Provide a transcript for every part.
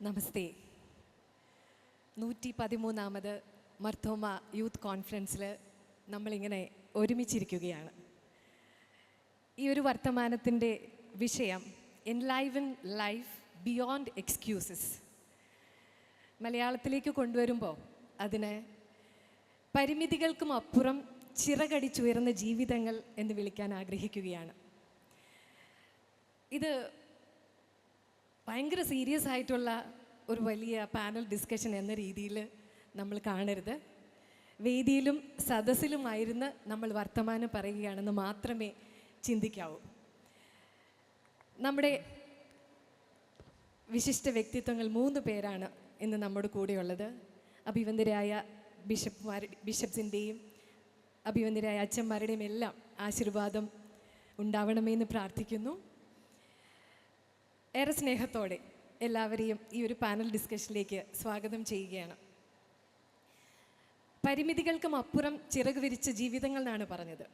നമസ്തേ. 113ാമത് Mar Thoma youth കോൺഫറൻസിൽ നമ്മളിങ്ങനെ ഒരുമിച്ചിരിക്കുകയാണ്. ഈ ഒരു വർത്തമാനത്തിൻ്റെ വിഷയം എൻലൈവൻ ലൈഫ് ബിയോണ്ട് എക്സ്ക്യൂസസ്. മലയാളത്തിലേക്ക് കൊണ്ടുവരുമ്പോൾ അതിന് പരിമിതികൾക്കും അപ്പുറം ചിറകടിച്ചുയർന്ന ജീവിതങ്ങൾ എന്ന് വിളിക്കാൻ ആഗ്രഹിക്കുകയാണ്. ഇത് ഭയങ്കര സീരിയസ് ആയിട്ടുള്ള ഒരു വലിയ പാനൽ ഡിസ്കഷൻ എന്ന രീതിയിൽ നമ്മൾ കാണരുത്. വേദിയിലും സദസ്സിലുമായിരുന്ന് നമ്മൾ വർത്തമാനം പറയുകയാണെന്ന് മാത്രമേ ചിന്തിക്കാവൂ. നമ്മുടെ വിശിഷ്ട വ്യക്തിത്വങ്ങൾ 3 പേരാണ് ഇന്ന് നമ്മുടെ കൂടെയുള്ളത്. അഭിവന്ദരായ ബിഷപ്സിൻ്റെയും അഭിവന്ദരായ അച്ഛന്മാരുടെയും എല്ലാം ആശീർവാദം ഉണ്ടാവണമെന്ന് പ്രാർത്ഥിക്കുന്നു. ഏറെ സ്നേഹത്തോടെ എല്ലാവരെയും ഈ ഒരു പാനൽ ഡിസ്കഷനിലേക്ക് സ്വാഗതം ചെയ്യുകയാണ്. പരിമിതികൾക്കും അപ്പുറം ചിറക് വിരിച്ച ജീവിതങ്ങൾ എന്നാണ് പറഞ്ഞത്.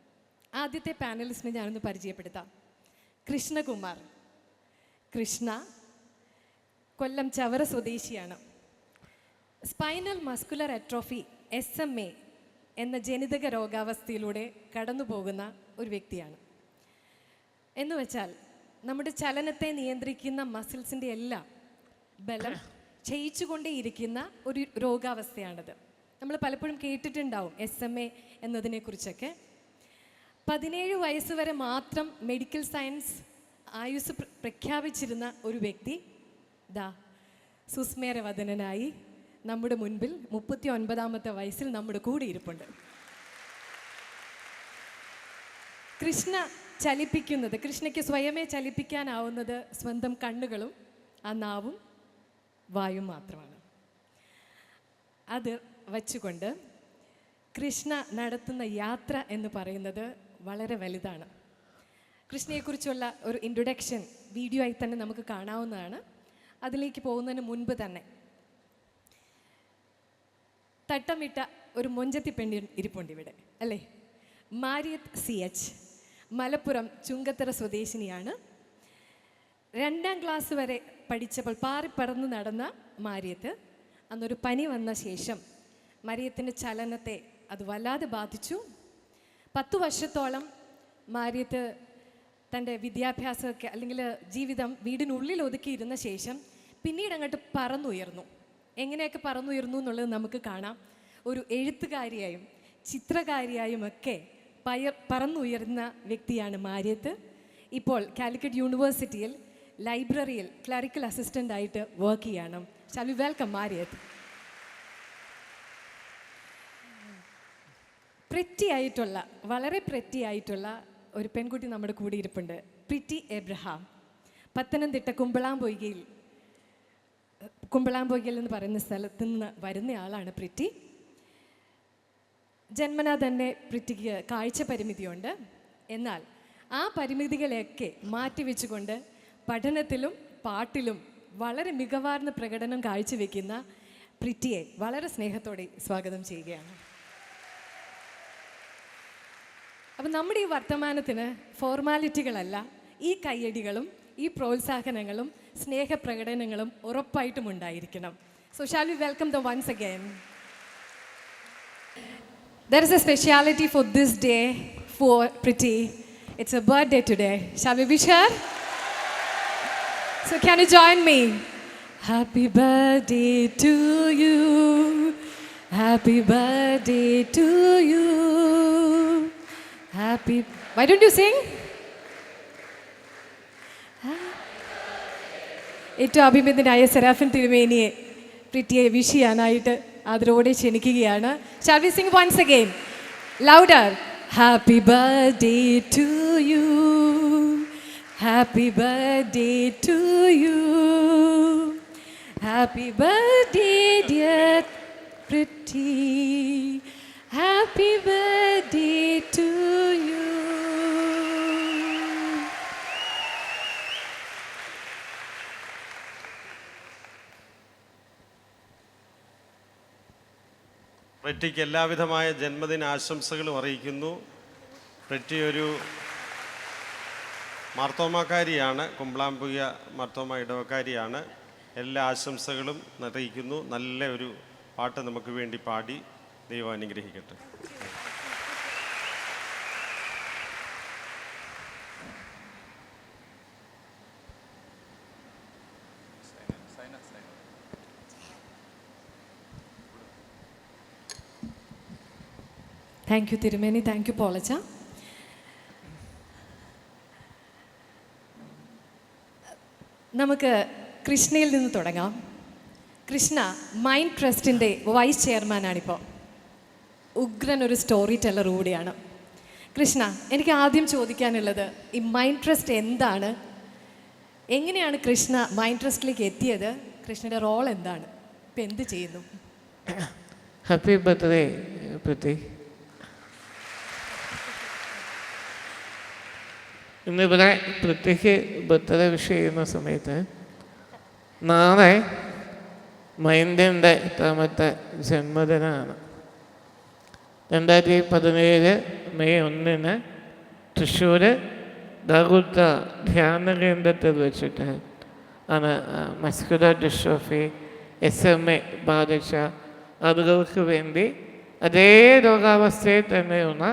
ആദ്യത്തെ പാനലിസ്റ്റിനെ ഞാനൊന്ന് പരിചയപ്പെടുത്താം. കൃഷ്ണകുമാർ. കൃഷ്ണ കൊല്ലം ചവറ സ്വദേശിയാണ്. സ്പൈനൽ മസ്കുലർ അട്രോഫി SMA എന്ന ജനിതക രോഗാവസ്ഥയിലൂടെ കടന്നു പോകുന്ന ഒരു വ്യക്തിയാണ്. എന്നുവെച്ചാൽ നമ്മുടെ ചലനത്തെ നിയന്ത്രിക്കുന്ന മസിൽസിൻ്റെ എല്ലാം ബലം ക്ഷയിച്ചുകൊണ്ടേയിരിക്കുന്ന ഒരു രോഗാവസ്ഥയാണിത്. നമ്മൾ പലപ്പോഴും കേട്ടിട്ടുണ്ടാവും SMA എന്നതിനെക്കുറിച്ചൊക്കെ. 17 വയസ്സ് വരെ മാത്രം മെഡിക്കൽ സയൻസ് ആയുസ് പ്രഖ്യാപിച്ചിരുന്ന ഒരു വ്യക്തി സുസ്മേരവദനായി നമ്മുടെ മുൻപിൽ 39ാമത്തെ വയസ്സിൽ നമ്മുടെ കൂടെ ഇരിപ്പുണ്ട്. കൃഷ്ണയ്ക്ക് സ്വയമേ ചലിപ്പിക്കാനാവുന്നത് സ്വന്തം കണ്ണുകളും ആ നാവും വായും മാത്രമാണ്. അത് വച്ചുകൊണ്ട് കൃഷ്ണ നടത്തുന്ന യാത്ര എന്ന് പറയുന്നത് വളരെ വലുതാണ്. കൃഷ്ണയെക്കുറിച്ചുള്ള ഒരു ഇൻട്രൊഡക്ഷൻ വീഡിയോ ആയി തന്നെ നമുക്ക് കാണാവുന്നതാണ്. അതിലേക്ക് പോകുന്നതിന് മുൻപ് തന്നെ തട്ടമിട്ട ഒരു മൊഞ്ചത്തി പെണ്ണി ഇരിപ്പുണ്ട് ഇവിടെ, അല്ലേ? മാരിയത്ത് CH, മലപ്പുറം ചുങ്കത്തറ സ്വദേശിനിയാണ്. 2ാം ക്ലാസ് വരെ പഠിച്ചപ്പോൾ പാറിപ്പറന്ന് നടന്ന മാരിയത്ത് അന്നൊരു പനി വന്ന ശേഷം മാരിയത്തിൻ്റെ ചലനത്തെ അത് വല്ലാതെ ബാധിച്ചു. 10 വർഷത്തോളം മാരിയത്ത് തൻ്റെ വിദ്യാഭ്യാസമൊക്കെ അല്ലെങ്കിൽ ജീവിതം വീടിനുള്ളിൽ ഒതുക്കിയിരുന്ന ശേഷം പിന്നീട് അങ്ങോട്ട് പറന്നുയർന്നു. എങ്ങനെയൊക്കെ പറന്നുയർന്നു എന്നുള്ളത് നമുക്ക് കാണാം. ഒരു എഴുത്തുകാരിയായും ചിത്രകാരിയായും ഒക്കെ പറന്നുയർന്ന വ്യക്തിയാണ് മാരിയത്ത്. ഇപ്പോൾ കാലിക്കറ്റ് യൂണിവേഴ്സിറ്റിയിൽ ലൈബ്രറിയിൽ ക്ലറിക്കൽ അസിസ്റ്റൻ്റ് ആയിട്ട് വർക്ക് ചെയ്യണം. Shall we welcome മാരിയത്ത്. വളരെ പ്രിറ്റി ആയിട്ടുള്ള ഒരു പെൺകുട്ടി നമ്മുടെ കൂടെ ഇരിപ്പുണ്ട്. Pretty Abraham. പത്തനംതിട്ട കുമ്പളാംപൊയ്കയിൽ എന്ന് പറയുന്ന സ്ഥലത്ത് നിന്ന് വരുന്ന ആളാണ് പ്രിറ്റി. ജന്മനാ തന്നെ പ്രിറ്റിക്ക് കാഴ്ച പരിമിതിയുണ്ട്. എന്നാൽ ആ പരിമിതികളെയൊക്കെ മാറ്റിവെച്ചുകൊണ്ട് പഠനത്തിലും പാട്ടിലും വളരെ മികവാർന്ന പ്രകടനം കാഴ്ചവെക്കുന്ന പ്രിറ്റിയെ വളരെ സ്നേഹത്തോടെ സ്വാഗതം ചെയ്യുകയാണ്. അപ്പം നമ്മുടെ ഈ വർത്തമാനത്തിന് ഫോർമാലിറ്റികളല്ല, ഈ കയ്യടികളും ഈ പ്രോത്സാഹനങ്ങളും സ്നേഹപ്രകടനങ്ങളും ഉറപ്പായിട്ടും ഉണ്ടായിരിക്കണം. So shall we welcome the ones again. There is a speciality for this day for Priti. It's her birthday today. Shall we wish her? So can you join me? Happy birthday to you. Happy birthday to you. Why don't you sing? ഏറ്റവും അഭിമന്യനായ സെറാഫിൻ തിരുമേനിയെ പ്രിറ്റിയെ wish ചെയ്യാനായിട്ട് ആദരവോടെ ക്ഷണിക്കുകയാണ്. Shall we sing once again? Louder. Happy birthday to you. Happy birthday to you. Happy birthday dear Priti. Happy birthday to you. പ്രിറ്റിക്ക് എല്ലാവിധമായ ജന്മദിന ആശംസകളും അറിയിക്കുന്നു. Pretty ഒരു മാർത്തോമാക്കാരിയാണ്, കുമ്പളാംപുയ മാർത്തോമ ഇടവക്കാരിയാണ്. എല്ലാ ആശംസകളും അറിയിക്കുന്നു. നല്ല ഒരു പാട്ട് നമുക്ക് വേണ്ടി പാടി ദൈവം അനുഗ്രഹിക്കട്ടെ. താങ്ക് യു തിരുമേനി, താങ്ക് യു പോളച്ച. നമുക്ക് കൃഷ്ണയിൽ നിന്ന് തുടങ്ങാം. കൃഷ്ണ മൈൻഡ് ട്രസ്റ്റിൻ്റെ വൈസ് ചെയർമാനാണിപ്പോൾ. ഉഗ്രൻ ഒരു സ്റ്റോറി ടെല്ലർ കൂടിയാണ്. കൃഷ്ണ, എനിക്ക് ആദ്യം ചോദിക്കാനുള്ളത്, ഈ മൈൻഡ് ട്രസ്റ്റ് എന്താണ്? എങ്ങനെയാണ് കൃഷ്ണ മൈൻഡ് ട്രസ്റ്റിലേക്ക് എത്തിയത്? കൃഷ്ണയുടെ റോൾ എന്താണ്? ഇപ്പം എന്ത് ചെയ്യുന്നു? ഹാപ്പി ബർത്ത്ഡേ പ്രതി. ഇന്നിവിടെ പൃഥ്വിക്ക് ബർത്ത്ഡേ വിഷ് ചെയ്യുന്ന സമയത്ത് നാളെ മൈൻഡിൻ്റെ എത്രാമത്തെ ജന്മദിനമാണ്. 2017 മെയ് 1 തൃശ്ശൂർ ദാഗുത്ത ധ്യാന കേന്ദ്രത്തിൽ വെച്ചിട്ട് ആണ് മസ്കുലർ ഡിസ്ട്രോഫി SMA ബാധിച്ച ആളുകൾക്ക് വേണ്ടി അതേ രോഗാവസ്ഥയിൽ തന്നെയുള്ള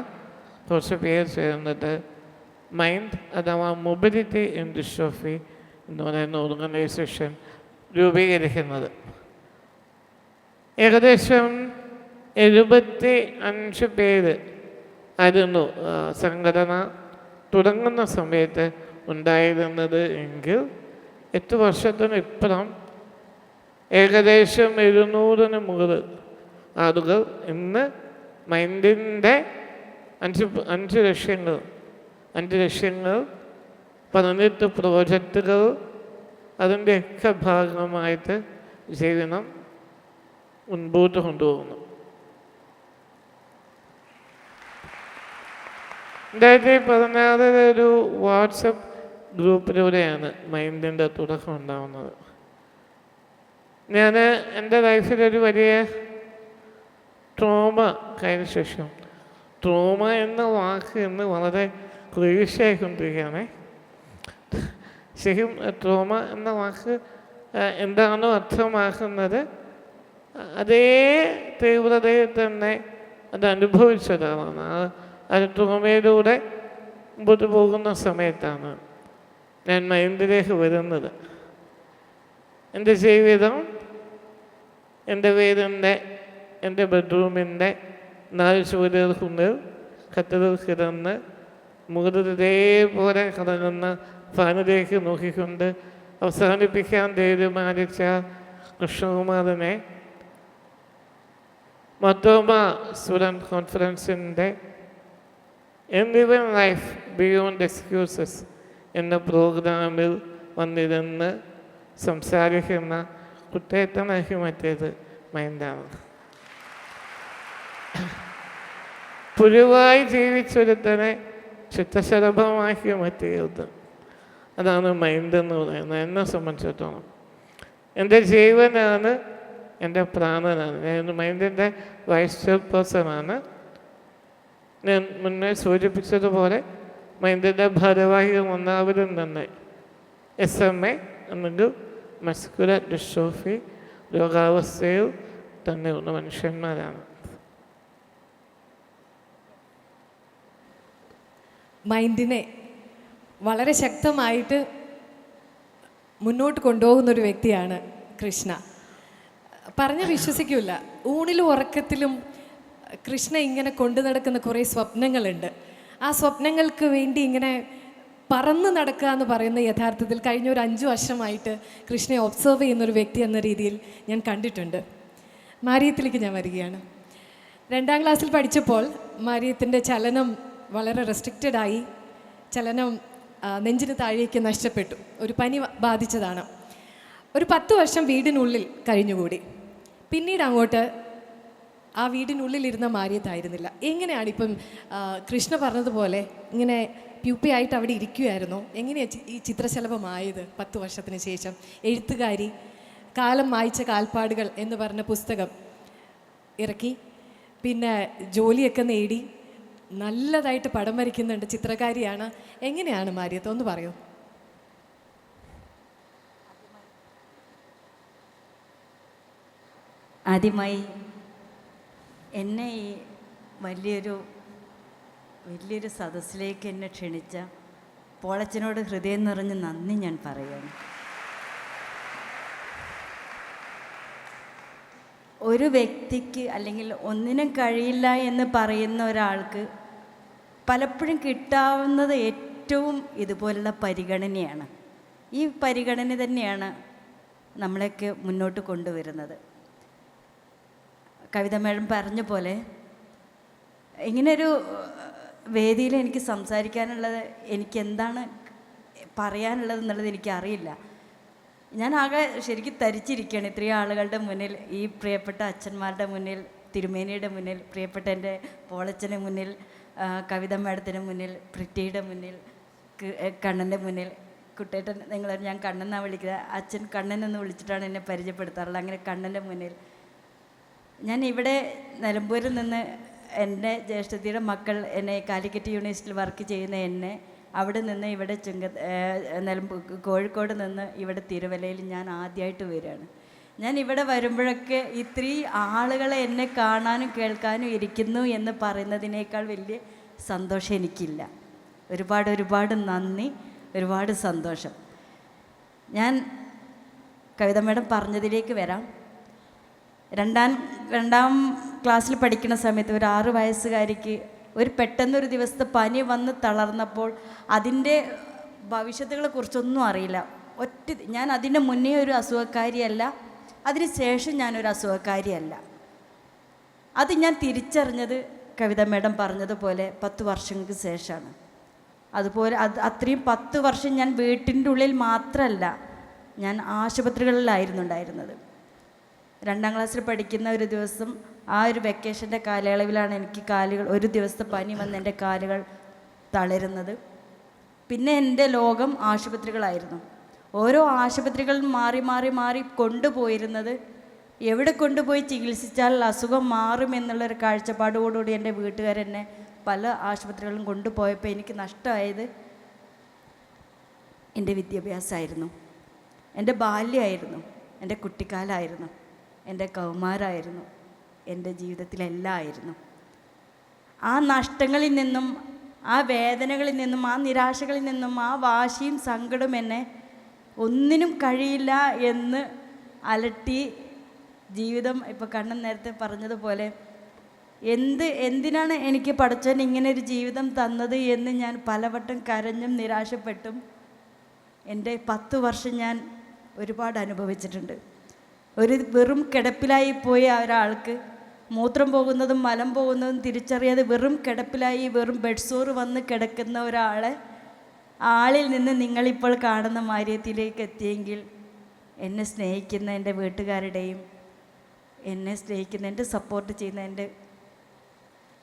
കുറച്ച് പേർ ചേർന്നിട്ട് മൈൻഡ് അഥവാ മൊബിലിറ്റി ഇൻ ഡിസ്ട്രോഫി എന്ന് പറയുന്ന ഓർഗനൈസേഷൻ രൂപീകരിക്കുന്നത്. ഏകദേശം 75 പേര് ആയിരുന്നു സംഘടന തുടങ്ങുന്ന സമയത്ത് ഉണ്ടായിരുന്നത് എങ്കിൽ 8 വർഷത്തിന് ഇപ്പുറം ഏകദേശം 700-ന് മുകളിൽ ആളുകൾ ഇന്ന് മൈൻഡിൻ്റെ 5 ലക്ഷ്യങ്ങൾ 18 പ്രോജക്റ്റുകൾ അതിൻ്റെയൊക്കെ ഭാഗമായിട്ട് ജീവിതം മുൻപോട്ട് കൊണ്ടുപോകുന്നു. 2016 ഒരു വാട്സപ്പ് ഗ്രൂപ്പിലൂടെയാണ് മൈൻഡിൻ്റെ തുടക്കം ഉണ്ടാകുന്നത്. ഞാൻ എൻ്റെ ലൈഫിലൊരു വലിയ ട്രോമ കഴിഞ്ഞ ശേഷം, ട്രോമ എന്ന വാക്ക് ഇന്ന് വളരെ ക്ലീശയായിക്കൊണ്ടിരിക്കുകയാണ്. ശരിക്കും ട്രോമ എന്ന വാക്ക് എന്താണോ അർത്ഥമാക്കുന്നത് അതേ തീവ്രതയിൽ തന്നെ അത് അനുഭവിച്ച ഒരാളാണ്. ആ ട്രോമയിലൂടെ മുമ്പോട്ട് പോകുന്ന സമയത്താണ് ഞാൻ മൈൻഡിലേക്ക് വരുന്നത്. എൻ്റെ ജീവിതം എൻ്റെ വീടിൻ്റെ എൻ്റെ ബെഡ്റൂമിൻ്റെ 4 ചുവരുകൾക്കുള്ളിൽ കട്ടിലിൽ കിടന്ന് മുകളിൽ ഇതേപോലെ കറങ്ങുന്ന ഫാനിലേക്ക് നോക്കിക്കൊണ്ട് അവസാനിപ്പിക്കാൻ തീരുമാനിച്ച കൃഷ്ണകുമാറിനെ മത്തോമ സ്റ്റുഡൻറ് കോൺഫറൻസിൻ്റെ ലിവിങ് ലൈഫ് ബിയോണ്ട് എക്സ്ക്യൂസസ് എന്ന പ്രോഗ്രാമിൽ വന്നിരുന്ന് സംസാരിക്കുന്ന കുറ്റേറ്റനാക്കി മാറ്റിയത് മൈൻഡാണ്. പുഴുവായി ജീവിച്ചൊരുത്തനെ ചിത്തശലഭമാക്കി മാറ്റിയത് അതാണ് മൈൻഡ് എന്ന് പറയുന്നത്. എന്നെ സംബന്ധിച്ചിടത്തോളം എൻ്റെ ജീവനാണ്, എൻ്റെ പ്രാണനാണ്. ഞാൻ മൈൻഡിൻ്റെ വൈസ് ചെയർപേഴ്സണാണ്. ഞാൻ മുന്നേ സൂചിപ്പിച്ചതുപോലെ മൈൻഡിൻ്റെ ഭാരവാഹികൾ ഒന്നാവരും തന്നെ SMA അല്ലെങ്കിൽ മസ്കുലർ ഡിസ്ട്രോഫി രോഗാവസ്ഥയിൽ തന്നെയുള്ള മനുഷ്യന്മാരാണ്. മൈൻഡിനെ വളരെ ശക്തമായിട്ട് മുന്നോട്ട് കൊണ്ടുപോകുന്നൊരു വ്യക്തിയാണ് കൃഷ്ണ. പറഞ്ഞ് വിശ്വസിക്കില്ല, ഊണിലും ഉറക്കത്തിലും കൃഷ്ണ ഇങ്ങനെ കൊണ്ടു നടക്കുന്ന കുറേ സ്വപ്നങ്ങളുണ്ട്. ആ സ്വപ്നങ്ങൾക്ക് വേണ്ടി ഇങ്ങനെ പറന്ന് നടക്കുക എന്ന് പറയുന്ന യഥാർത്ഥത്തിൽ കഴിഞ്ഞ ഒരു 5 വർഷമായിട്ട് കൃഷ്ണയെ ഒബ്സർവ് ചെയ്യുന്നൊരു വ്യക്തി എന്ന രീതിയിൽ ഞാൻ കണ്ടിട്ടുണ്ട്. മാരിയത്തിലേക്ക് ഞാൻ വരികയാണ്. 2ാം ക്ലാസ്സിൽ പഠിച്ചപ്പോൾ മാരിയത്തിൻ്റെ ചലനം വളരെ റെസ്ട്രിക്റ്റഡായി. ചലനം നെഞ്ചിന് താഴേക്ക് നഷ്ടപ്പെട്ടു. ഒരു പനി ബാധിച്ചതാണ്. ഒരു 10 വർഷം വീടിനുള്ളിൽ കഴിഞ്ഞുകൂടി. പിന്നീട് അങ്ങോട്ട് ആ വീടിനുള്ളിലിരുന്ന മാരിയത്തായിരുന്നില്ല. എങ്ങനെയാണ് ഇപ്പം കൃഷ്ണ പറഞ്ഞതുപോലെ ഇങ്ങനെ പ്യൂപ്പയായിട്ട് അവിടെ ഇരിക്കുകയായിരുന്നു? എങ്ങനെയാണ് ഈ ചിത്രശലഭമായത്? 10 വർഷത്തിന് ശേഷം എഴുത്തുകാരി കാലം മായ്ച്ച കാൽപ്പാടുകൾ എന്ന് പറഞ്ഞ പുസ്തകം ഇറക്കി. പിന്നെ ജോലിയൊക്കെ നേടി നല്ലതായിട്ട് പടം വരയ്ക്കുന്നുണ്ട്, ചിത്രകാരിയാണ്. എങ്ങനെയാണ് മാരിയത്ത്? ഒന്ന് പറയൂ. ആദ്യമായി എന്നെ ഈ വലിയൊരു സദസ്സിലേക്ക് എന്നെ ക്ഷണിച്ച പോളച്ചനോട് ഹൃദയം നിറഞ്ഞ് നന്ദി ഞാൻ പറയുകയാണ്. ഒരു വ്യക്തിക്ക് അല്ലെങ്കിൽ ഒന്നിനും കഴിയില്ല എന്ന് പറയുന്ന ഒരാൾക്ക് പലപ്പോഴും കിട്ടാവുന്നത് ഏറ്റവും ഇതുപോലുള്ള പരിഗണനയാണ്. ഈ പരിഗണന തന്നെയാണ് നമ്മളെയൊക്കെ മുന്നോട്ട് കൊണ്ടുവരുന്നത്. കവിത മേഡം പറഞ്ഞ പോലെ ഇങ്ങനൊരു വേദിയിൽ എനിക്ക് സംസാരിക്കാനുള്ളത്, എനിക്ക് എന്താണ് പറയാനുള്ളത് എന്നുള്ളത് എനിക്കറിയില്ല. ഞാൻ ആകെ ശരിക്കും തരിച്ചിരിക്കുകയാണ് ഇത്രയും ആളുകളുടെ മുന്നിൽ, ഈ പ്രിയപ്പെട്ട അച്ഛന്മാരുടെ മുന്നിൽ, തിരുമേനിയുടെ മുന്നിൽ, പ്രിയപ്പെട്ട എൻ്റെ പോളച്ചന് മുന്നിൽ, കവിത മേഡത്തിന് മുന്നിൽ, പ്രിറ്റിയുടെ മുന്നിൽ, കണ്ണൻ്റെ മുന്നിൽ. കുട്ടേട്ടൻ ഞാൻ കണ്ണെന്നാണ് വിളിക്കുന്നത്, അച്ഛൻ കണ്ണനെന്ന് വിളിച്ചിട്ടാണ് എന്നെ പരിചയപ്പെടുത്താറുള്ളത്. അങ്ങനെ കണ്ണൻ്റെ മുന്നിൽ ഞാൻ ഇവിടെ നിലമ്പൂരിൽ നിന്ന് എൻ്റെ ജ്യേഷ്ഠത്തിയുടെ മക്കൾ എന്നെ കാലിക്കറ്റ് യൂണിവേഴ്സിറ്റിയിൽ വർക്ക് ചെയ്യുന്ന എന്നെ അവിടെ നിന്ന് ഇവിടെ കോഴിക്കോട് നിന്ന് ഇവിടെ തിരുവല്ലയിൽ ഞാൻ ആദ്യമായിട്ട് വരികയാണ്. ഞാൻ ഇവിടെ വരുമ്പോഴൊക്കെ ഇത്രയും ആളുകളെ എന്നെ കാണാനും കേൾക്കാനും ഇരിക്കുന്നു എന്ന് പറയുന്നതിനേക്കാൾ വലിയ സന്തോഷം എനിക്കില്ല. ഒരുപാട് നന്ദി, ഒരുപാട് സന്തോഷം. ഞാൻ കവിത മേഡം പറഞ്ഞതിലേക്ക് വരാം. രണ്ടാം ക്ലാസ്സിൽ പഠിക്കുന്ന സമയത്ത് ഒരു 6 വയസ്സുകാരിക്ക് പെട്ടെന്നൊരു ദിവസത്തെ പനി വന്ന് തളർന്നപ്പോൾ അതിൻ്റെ ഭവിഷ്യത്തുകളെക്കുറിച്ചൊന്നും അറിയില്ല. ഞാൻ അതിൻ്റെ മുന്നേ ഒരു അസുഖക്കാരിയല്ല, അതിന് ശേഷം ഞാനൊരു അസുഖക്കാരിയല്ല. അത് ഞാൻ തിരിച്ചറിഞ്ഞത് കവിത മേഡം പറഞ്ഞതുപോലെ 10 വർഷങ്ങൾക്ക് ശേഷമാണ്. അതുപോലെ അത്രയും 10 വർഷം ഞാൻ വീട്ടിൻ്റെ ഉള്ളിൽ മാത്രമല്ല, ഞാൻ ആശുപത്രികളിലായിരുന്നു ഉണ്ടായിരുന്നത്. 2ാം ക്ലാസ്സിൽ പഠിക്കുന്ന ഒരു ദിവസം, ആ ഒരു വെക്കേഷൻ്റെ കാലയളവിലാണ് എനിക്ക് ഒരു ദിവസത്തെ പനി വന്ന് എൻ്റെ കാലുകൾ തളരുന്നത്. പിന്നെ എൻ്റെ ലോകം ആശുപത്രികളായിരുന്നു. ഓരോ ആശുപത്രികളും മാറി കൊണ്ടുപോയിരുന്നത്, എവിടെ കൊണ്ടുപോയി ചികിത്സിച്ചാൽ അസുഖം മാറുമെന്നുള്ളൊരു കാഴ്ചപ്പാടോടുകൂടി എൻ്റെ വീട്ടുകാരെന്നെ പല ആശുപത്രികളും കൊണ്ടുപോയപ്പോൾ എനിക്ക് നഷ്ടമായത് എൻ്റെ വിദ്യാഭ്യാസമായിരുന്നു, എൻ്റെ ബാല്യമായിരുന്നു, എൻ്റെ കുട്ടിക്കാലമായിരുന്നു, എൻ്റെ കൗമാരമായിരുന്നു, എൻ്റെ ജീവിതത്തിലെല്ലാം ആയിരുന്നു. ആ നഷ്ടങ്ങളിൽ നിന്നും, ആ വേദനകളിൽ നിന്നും, ആ നിരാശകളിൽ നിന്നും, ആ വാശിയും സങ്കടവും എന്നെ ഒന്നിനും കഴിയില്ല എന്ന് അലട്ടി ജീവിതം. ഇപ്പോൾ കണ്ണൻ നേരത്തെ പറഞ്ഞതുപോലെ എന്തിനാണ് എനിക്ക് പടച്ചവൻ ഇങ്ങനെ ഒരു ജീവിതം തന്നത് എന്ന് ഞാൻ പലവട്ടം കരഞ്ഞും നിരാശപ്പെട്ടും എൻ്റെ 10 വർഷം ഞാൻ ഒരുപാട് അനുഭവിച്ചിട്ടുണ്ട്. വെറും കിടപ്പിലായി പോയ ഒരാൾക്ക് മൂത്രം പോകുന്നതും മലം പോകുന്നതും തിരിച്ചറിയാതെ വെറും കിടപ്പിലായി വെറും ബെഡ് സോറ് വന്ന് കിടക്കുന്ന ആളിൽ നിന്ന് നിങ്ങളിപ്പോൾ കാണുന്ന മാര്യത്തിലേക്ക് എത്തിയെങ്കിൽ എന്നെ സ്നേഹിക്കുന്ന എൻ്റെ വീട്ടുകാരുടെയും എന്നെ സ്നേഹിക്കുന്ന, എൻ്റെ സപ്പോർട്ട് ചെയ്യുന്ന എൻ്റെ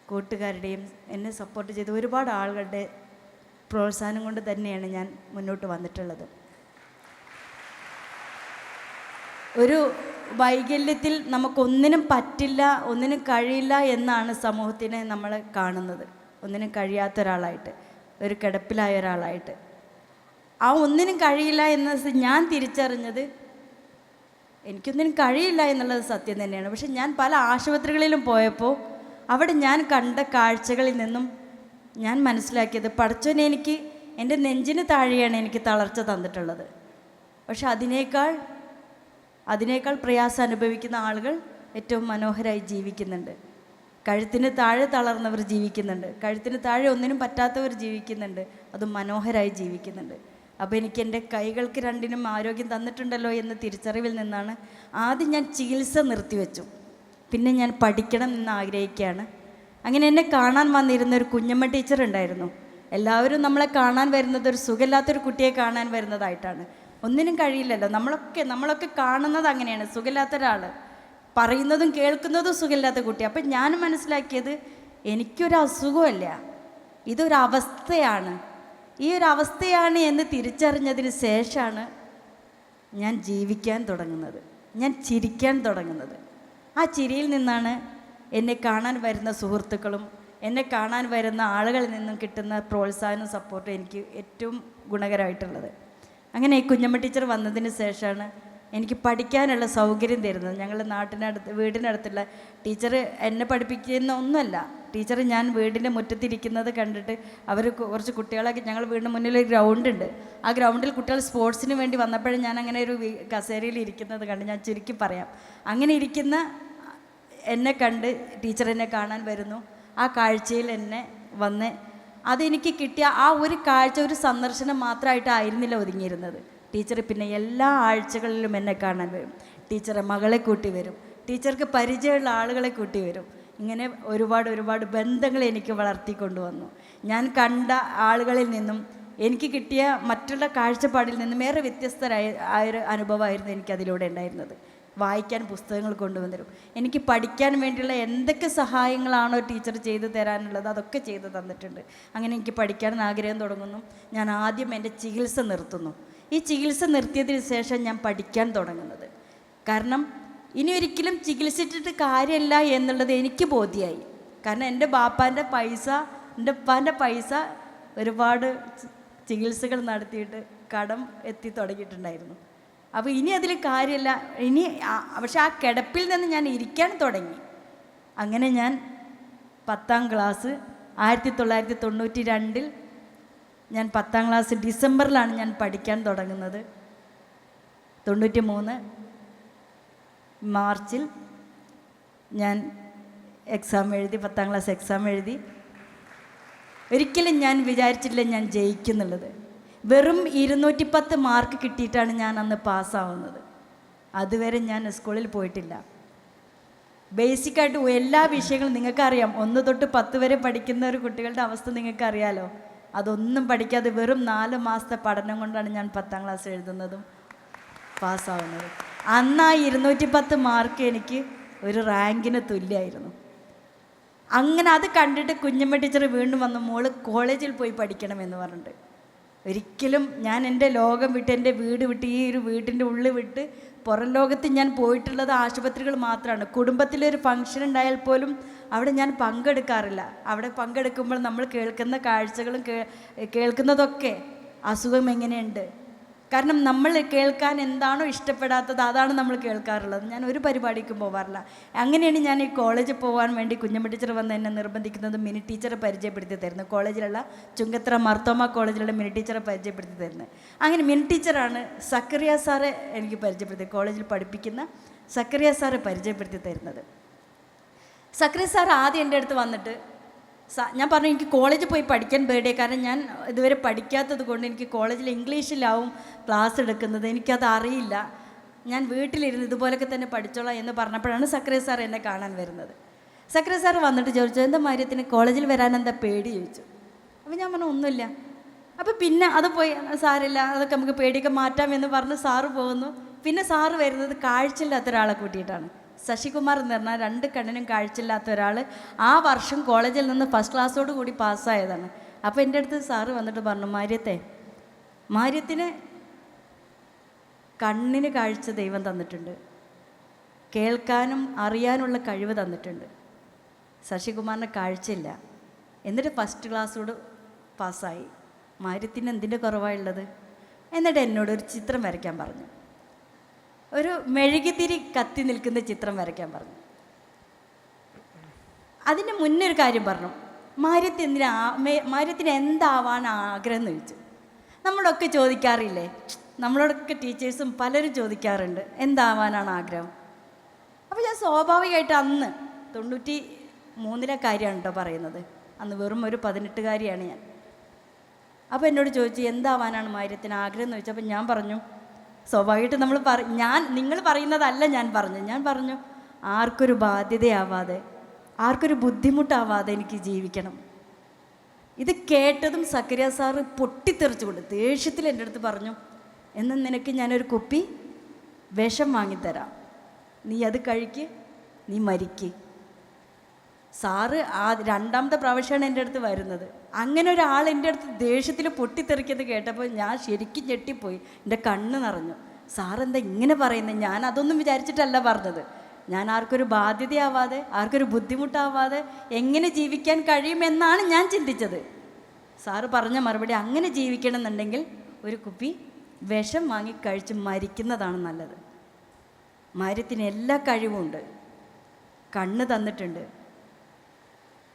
കൂട്ടുകാരുടെയും എന്നെ സപ്പോർട്ട് ചെയ്ത ഒരുപാട് ആളുകളുടെ പ്രോത്സാഹനം കൊണ്ട് തന്നെയാണ് ഞാൻ മുന്നോട്ട് വന്നിട്ടുള്ളത്. ഒരു വൈകല്യത്തിൽ നമുക്കൊന്നിനും പറ്റില്ല, ഒന്നിനും കഴിയില്ല എന്നാണ് സമൂഹത്തിനെ നമ്മൾ കാണുന്നത്. ഒന്നിനും കഴിയാത്ത ഒരാളായിട്ട്, ഒരു കിടപ്പിലായ ഒരാളായിട്ട്. ആ ഒന്നിനും കഴിയില്ല എന്നത് ഞാൻ തിരിച്ചറിഞ്ഞത്, എനിക്കൊന്നിനും കഴിയില്ല എന്നുള്ളത് സത്യം തന്നെയാണ്. പക്ഷെ ഞാൻ പല ആശുപത്രികളിലും പോയപ്പോൾ അവിടെ ഞാൻ കണ്ട കാഴ്ചകളിൽ നിന്നും ഞാൻ മനസ്സിലാക്കിയത്, പടച്ചോനെ എനിക്ക് എൻ്റെ നെഞ്ചിന് താഴെയാണ് എനിക്ക് തളർച്ച തന്നിട്ടുള്ളത്. പക്ഷെ അതിനേക്കാൾ പ്രയാസം അനുഭവിക്കുന്ന ആളുകൾ ഏറ്റവും മനോഹരമായി ജീവിക്കുന്നുണ്ട്. കഴുത്തിന് താഴെ തളർന്നവർ ജീവിക്കുന്നുണ്ട്, കഴുത്തിന് താഴെ ഒന്നിനും പറ്റാത്തവർ ജീവിക്കുന്നുണ്ട്, അത് മനോഹരമായി ജീവിക്കുന്നുണ്ട്. അപ്പോൾ എനിക്ക് എൻ്റെ കൈകൾക്ക് രണ്ടിനും ആരോഗ്യം തന്നിട്ടുണ്ടല്ലോ എന്ന തിരിച്ചറിവിൽ നിന്നാണ് ആദ്യം ഞാൻ ചികിത്സ നിർത്തിവെച്ചു. പിന്നെ ഞാൻ പഠിക്കണം എന്ന് ആഗ്രഹിക്കുകയാണ്. അങ്ങനെ എന്നെ കാണാൻ വന്നിരുന്ന ഒരു കുഞ്ഞമ്മ ടീച്ചർ ഉണ്ടായിരുന്നു. എല്ലാവരും നമ്മളെ കാണാൻ വരുന്നത് ഒരു സുഖമില്ലാത്തൊരു കുട്ടിയെ കാണാൻ വരുന്നതായിട്ടാണ്. ഒന്നിനും കഴിയില്ലല്ലോ, നമ്മളൊക്കെ കാണുന്നത് അങ്ങനെയാണ്. സുഖമില്ലാത്ത ഒരാൾ, പറയുന്നതും കേൾക്കുന്നതും സുഖമില്ലാത്ത കുട്ടി. അപ്പം ഞാൻ മനസ്സിലാക്കിയത് എനിക്കൊരു അസുഖമല്ല, ഇതൊരവസ്ഥയാണ്. ഈ ഒരു അവസ്ഥയാണ് എന്ന് തിരിച്ചറിഞ്ഞതിന് ശേഷമാണ് ഞാൻ ജീവിക്കാൻ തുടങ്ങുന്നത്, ഞാൻ ചിരിക്കാൻ തുടങ്ങുന്നത്. ആ ചിരിയിൽ നിന്നാണ് എന്നെ കാണാൻ വരുന്ന സുഹൃത്തുക്കളും എന്നെ കാണാൻ വരുന്ന ആളുകളിൽ നിന്നും കിട്ടുന്ന പ്രോത്സാഹനവും സപ്പോർട്ടും എനിക്ക് ഏറ്റവും ഗുണകരമായിട്ടുള്ളത്. അങ്ങനെ ഈ കുഞ്ഞമ്മ ടീച്ചർ വന്നതിന് ശേഷമാണ് എനിക്ക് പഠിക്കാനുള്ള സൗകര്യം തരുന്നത്. ഞങ്ങൾ വീടിനടുത്തുള്ള ടീച്ചർ എന്നെ പഠിപ്പിക്കുന്ന ഒന്നുമല്ല. ടീച്ചർ ഞാൻ വീടിൻ്റെ മുറ്റത്തിരിക്കുന്നത് കണ്ടിട്ട് അവർ കുറച്ച് കുട്ടികളൊക്കെ, ഞങ്ങൾ വീടിൻ്റെ മുന്നിൽ ഒരു ഗ്രൗണ്ട് ഉണ്ട്, ആ ഗ്രൗണ്ടിൽ കുട്ടികൾ സ്പോർട്സിന് വേണ്ടി വന്നപ്പോഴും ഞാൻ അങ്ങനെ ഒരു കസേരയിൽ ഇരിക്കുന്നത് കണ്ട്, ഞാൻ ചുരുക്കി പറയാം, അങ്ങനെ ഇരിക്കുന്ന എന്നെ കണ്ട് ടീച്ചർ എന്നെ കാണാൻ വരുന്നു. ആ കാഴ്ചയിൽ എന്നെ വന്ന് അതെനിക്ക് കിട്ടിയ ആ ഒരു കാഴ്ച, ഒരു സന്ദർശനം മാത്രമായിട്ടായിരുന്നില്ല ഒതുങ്ങിയിരുന്നത്. ടീച്ചർ പിന്നെ എല്ലാ ആഴ്ചകളിലും എന്നെ കാണാൻ വരും. ടീച്ചറെ മകളെ കൂട്ടി വരും, ടീച്ചർക്ക് പരിചയമുള്ള ആളുകളെ കൂട്ടി വരും. ഇങ്ങനെ ഒരുപാട് ബന്ധങ്ങൾ എനിക്ക് വളർത്തിക്കൊണ്ടുവന്നു. ഞാൻ കണ്ട ആളുകളിൽ നിന്നും എനിക്ക് കിട്ടിയ മറ്റുള്ള കാഴ്ചപ്പാടിൽ നിന്നും ഏറെ ഒരു അനുഭവമായിരുന്നു എനിക്കതിലൂടെ ഉണ്ടായിരുന്നത്. വായിക്കാൻ പുസ്തകങ്ങൾ കൊണ്ടുവന്നിരും, എനിക്ക് പഠിക്കാൻ വേണ്ടിയുള്ള എന്തൊക്കെ സഹായങ്ങളാണോ ടീച്ചർ ചെയ്തു തരാനുള്ളത് അതൊക്കെ ചെയ്തു തന്നിട്ടുണ്ട്. അങ്ങനെ എനിക്ക് പഠിക്കാൻ ആഗ്രഹം തുടങ്ങുന്നു. ഞാൻ ആദ്യം എൻ്റെ ചികിത്സ നിർത്തുന്നു. ഈ ചികിത്സ നിർത്തിയതിന് ശേഷം ഞാൻ പഠിക്കാൻ തുടങ്ങുന്നത്. കാരണം ഇനി ഒരിക്കലും ചികിത്സിച്ചിട്ട് കാര്യമില്ല എന്നുള്ളത് എനിക്ക് ബോധ്യമായി. കാരണം എൻ്റെ ബാപ്പാൻ്റെ പൈസ, എൻ്റെ ഉപ്പാൻ്റെ പൈസ ഒരുപാട് ചികിത്സകൾ നടത്തിയിട്ട് കടം എത്തി തുടങ്ങിയിട്ടുണ്ടായിരുന്നു. അപ്പോൾ ഇനി അതിൽ കാര്യമില്ല. പക്ഷെ ആ കിടപ്പിൽ നിന്ന് ഞാൻ ഇരിക്കാൻ തുടങ്ങി. അങ്ങനെ ഞാൻ 10ാം ക്ലാസ് 1992 ഞാൻ 10ാം ക്ലാസ് ഡിസംബറിലാണ് ഞാൻ പഠിക്കാൻ തുടങ്ങുന്നത്. 93 മാർച്ചിൽ ഞാൻ എക്സാം എഴുതി, 10ാം ക്ലാസ് എക്സാം എഴുതി. ഒരിക്കലും ഞാൻ വിചാരിച്ചിട്ടില്ല ഞാൻ ജയിക്കുന്നുള്ളത്. വെറും 210 മാർക്ക് കിട്ടിയിട്ടാണ് ഞാൻ അന്ന് പാസ്സാവുന്നത്. അതുവരെ ഞാൻ സ്കൂളിൽ പോയിട്ടില്ല. ബേസിക്കായിട്ട് എല്ലാ വിഷയങ്ങളും നിങ്ങൾക്കറിയാം. 1 തൊട്ട് 10 വരെ പഠിക്കുന്ന ഒരു കുട്ടികളുടെ അവസ്ഥ നിങ്ങൾക്കറിയാലോ. അതൊന്നും പഠിക്കാതെ വെറും 4 മാസത്തെ പഠനം കൊണ്ടാണ് ഞാൻ 10ാം ക്ലാസ് എഴുതുന്നതും പാസ്സാവുന്നത്. അന്ന് ആ 210 മാർക്ക് എനിക്ക് ഒരു റാങ്കിന് തുല്യമായിരുന്നു. അങ്ങനെ അത് കണ്ടിട്ട് കുഞ്ഞമ്മ ടീച്ചർ വീണ്ടും വന്ന്, മോള് കോളേജിൽ പോയി പഠിക്കണമെന്ന് പറഞ്ഞിട്ട്. ഒരിക്കലും ഞാൻ എൻ്റെ ലോകം വിട്ട്, എൻ്റെ വീട് വിട്ട്, ഈ ഒരു വീട്ടിൻ്റെ ഉള്ളിൽ വിട്ട് പുറം ലോകത്ത് ഞാൻ പോയിട്ടുള്ളത് ആശുപത്രികൾ മാത്രമാണ്. കുടുംബത്തിലൊരു ഫംഗ്ഷൻ ഉണ്ടായാൽ പോലും അവിടെ ഞാൻ പങ്കെടുക്കാറില്ല. അവിടെ പങ്കെടുക്കുമ്പോൾ നമ്മൾ കേൾക്കുന്ന കാഴ്ചകളും കേൾക്കുന്നതൊക്കെ അസുഖം എങ്ങനെയുണ്ട്. കാരണം നമ്മൾ കേൾക്കാൻ എന്താണോ ഇഷ്ടപ്പെടാത്തത് അതാണ് നമ്മൾ കേൾക്കാറുള്ളത്. ഞാൻ ഒരു പരിപാടിക്കും പോകാറില്ല. അങ്ങനെയാണ് ഞാൻ ഈ കോളേജിൽ പോകാൻ വേണ്ടി കുഞ്ഞമ്മ ടീച്ചർ വന്ന് എന്നെ നിർബന്ധിക്കുന്നത്. മിനി ടീച്ചറെ പരിചയപ്പെടുത്തി തരുന്നത്, കോളേജിലുള്ള ചുങ്കത്തറ മർത്തോമ കോളേജിലുള്ള മിനി ടീച്ചറെ പരിചയപ്പെടുത്തി തരുന്നത്. അങ്ങനെ മിനി ടീച്ചറാണ് സക്കറിയ സാറെ എനിക്ക് പരിചയപ്പെടുത്തി, കോളേജിൽ പഠിപ്പിക്കുന്ന സക്കറിയ സാറെ പരിചയപ്പെടുത്തി തരുന്നത്. സക്കറിയ സാർ ആദ്യം എൻ്റെ അടുത്ത് വന്നിട്ട് ഞാൻ പറഞ്ഞു എനിക്ക് കോളേജിൽ പോയി പഠിക്കാൻ പേടിയാണ്. കാരണം ഞാൻ ഇതുവരെ പഠിക്കാത്തത് കൊണ്ട് എനിക്ക് കോളേജിൽ ഇംഗ്ലീഷിലാവും ക്ലാസ് എടുക്കുന്നത്, എനിക്കത് അറിയില്ല, ഞാൻ വീട്ടിലിരുന്ന് ഇതുപോലൊക്കെ തന്നെ പഠിച്ചോളാം എന്ന് പറഞ്ഞപ്പോഴാണ് സക്കറിയ സാർ എന്നെ കാണാൻ വരുന്നത്. സക്കറിയ സാർ വന്നിട്ട് ചോദിച്ചു, എന്താ കാര്യത്തിന് കോളേജിൽ വരാൻ എന്താ പേടി ചോദിച്ചു. അപ്പോൾ ഞാൻ പറഞ്ഞു ഒന്നുമില്ല. അപ്പോൾ പിന്നെ അത് പോയി, സാരില്ല, അതൊക്കെ നമുക്ക് പേടിയൊക്കെ മാറ്റാം എന്ന് പറഞ്ഞ് സാറ് പോകുന്നു. പിന്നെ സാറ് വരുന്നത് കാഴ്ചയില്ലാത്ത ഒരാളെ കൂട്ടിയിട്ടാണ്. ശശികുമാർ എന്ന് പറഞ്ഞാൽ 2 കണ്ണിനും കാഴ്ചയില്ലാത്ത ഒരാൾ ആ വർഷം കോളേജിൽ നിന്ന് ഫസ്റ്റ് ക്ലാസ്സോട് കൂടി പാസ്സായതാണ്. അപ്പോൾ എൻ്റെ അടുത്ത് സാറ് വന്നിട്ട് പറഞ്ഞു, മാര്യത്തിന് കണ്ണിന് കാഴ്ച ദൈവം തന്നിട്ടുണ്ട്, കേൾക്കാനും അറിയാനുള്ള കഴിവ് തന്നിട്ടുണ്ട്. ശശികുമാറിന് കാഴ്ചയില്ല, എന്നിട്ട് ഫസ്റ്റ് ക്ലാസ്സോട് പാസ്സായി. മാര്യത്തിന് എന്തിൻ്റെ കുറവായുള്ളത്? എന്നിട്ട് എന്നോട് ഒരു ചിത്രം വരയ്ക്കാൻ പറഞ്ഞു. ഒരു മെഴുകുതിരി കത്തി നിൽക്കുന്ന ചിത്രം വരയ്ക്കാൻ പറഞ്ഞു. അതിന് മുന്നേ ഒരു കാര്യം പറഞ്ഞു, മാര്യത്തിന് എന്താവാൻ ആഗ്രഹം എന്ന് ചോദിച്ചു. നമ്മളൊക്കെ ചോദിക്കാറില്ലേ, നമ്മളോടൊക്കെ ടീച്ചേഴ്സും പലരും ചോദിക്കാറുണ്ട് എന്താവാനാണ് ആഗ്രഹം. അപ്പോൾ ഞാൻ സ്വാഭാവികമായിട്ട് അന്ന് 93 കാര്യമാണ് കേട്ടോ പറയുന്നത്, അന്ന് വെറും ഒരു 18കാരിയാണ് ഞാൻ. അപ്പോൾ എന്നോട് ചോദിച്ചു എന്താവാനാണ് മാര്യത്തിന് ആഗ്രഹം എന്ന് ചോദിച്ചപ്പോൾ ഞാൻ പറഞ്ഞു, സ്വാഭാവികമായിട്ട് നിങ്ങൾ പറയുന്നതല്ല ഞാൻ പറഞ്ഞു ആർക്കൊരു ബാധ്യതയാവാതെ, ആർക്കൊരു ബുദ്ധിമുട്ടാവാതെ എനിക്ക് ജീവിക്കണം. ഇത് കേട്ടതും സക്കറിയ സാറ് പൊട്ടിത്തെറിച്ചുകൊണ്ട് ദേഷ്യത്തിൽ എൻ്റെ അടുത്ത് പറഞ്ഞു, എന്നാൽ നിനക്ക് ഞാനൊരു കുപ്പി വിഷം വാങ്ങിത്തരാം, നീ അത് കഴിക്ക്, നീ മരിക്ക്. സാറ് 2ാമത്തെ പ്രാവശ്യമാണ് എൻ്റെ അടുത്ത് വരുന്നത്. അങ്ങനെ ഒരാൾ എൻ്റെ അടുത്ത് ദേഷ്യത്തിൽ പൊട്ടിത്തെറിക്കുന്നത് കേട്ടപ്പോൾ ഞാൻ ശരിക്കും ഞെട്ടിപ്പോയി, എൻ്റെ കണ്ണ് നിറഞ്ഞു. സാറെന്താ ഇങ്ങനെ പറയുന്നത്? ഞാൻ അതൊന്നും വിചാരിച്ചിട്ടല്ല പറഞ്ഞത്. ഞാൻ ആർക്കൊരു ബാധ്യതയാവാതെ, ആർക്കൊരു ബുദ്ധിമുട്ടാവാതെ എങ്ങനെ ജീവിക്കാൻ കഴിയുമെന്നാണ് ഞാൻ ചിന്തിച്ചത്. സാറ് പറഞ്ഞ മറുപടി, അങ്ങനെ ജീവിക്കണമെന്നുണ്ടെങ്കിൽ ഒരു കുപ്പി വിഷം വാങ്ങി കഴിച്ച് മരിക്കുന്നതാണ് നല്ലത്. മാര്യത്തിന് എല്ലാ കഴിവുമുണ്ട്. കണ്ണ് തന്നിട്ടുണ്ട്,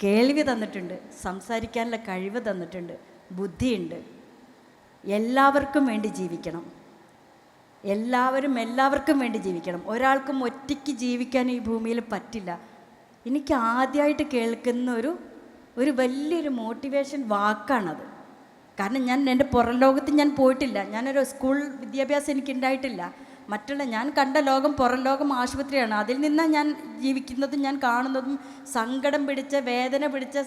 കേൾവി തന്നിട്ടുണ്ട്, സംസാരിക്കാനുള്ള കഴിവ് തന്നിട്ടുണ്ട്, ബുദ്ധിയുണ്ട്. എല്ലാവർക്കും വേണ്ടി ജീവിക്കണം. എല്ലാവർക്കും വേണ്ടി ജീവിക്കണം. ഒരാൾക്കും ഒറ്റയ്ക്ക് ജീവിക്കാൻ ഈ ഭൂമിയിൽ പറ്റില്ല. എനിക്ക് ആദ്യമായിട്ട് കേൾക്കുന്ന ഒരു വലിയൊരു മോട്ടിവേഷൻ വാക്കാണത്. കാരണം ഞാൻ എൻ്റെ പുറം ലോകത്ത് ഞാൻ പോയിട്ടില്ല. ഞാനൊരു സ്കൂൾ വിദ്യാഭ്യാസം എനിക്കുണ്ടായിട്ടില്ല. ഞാൻ കണ്ട ലോകം പുറം ലോകം ആശുപത്രിയാണ്. അതിൽ നിന്നാണ് ഞാൻ ജീവിക്കുന്നതും ഞാൻ കാണുന്നതും. സങ്കടം പിടിച്ച, വേദന പിടിച്ച,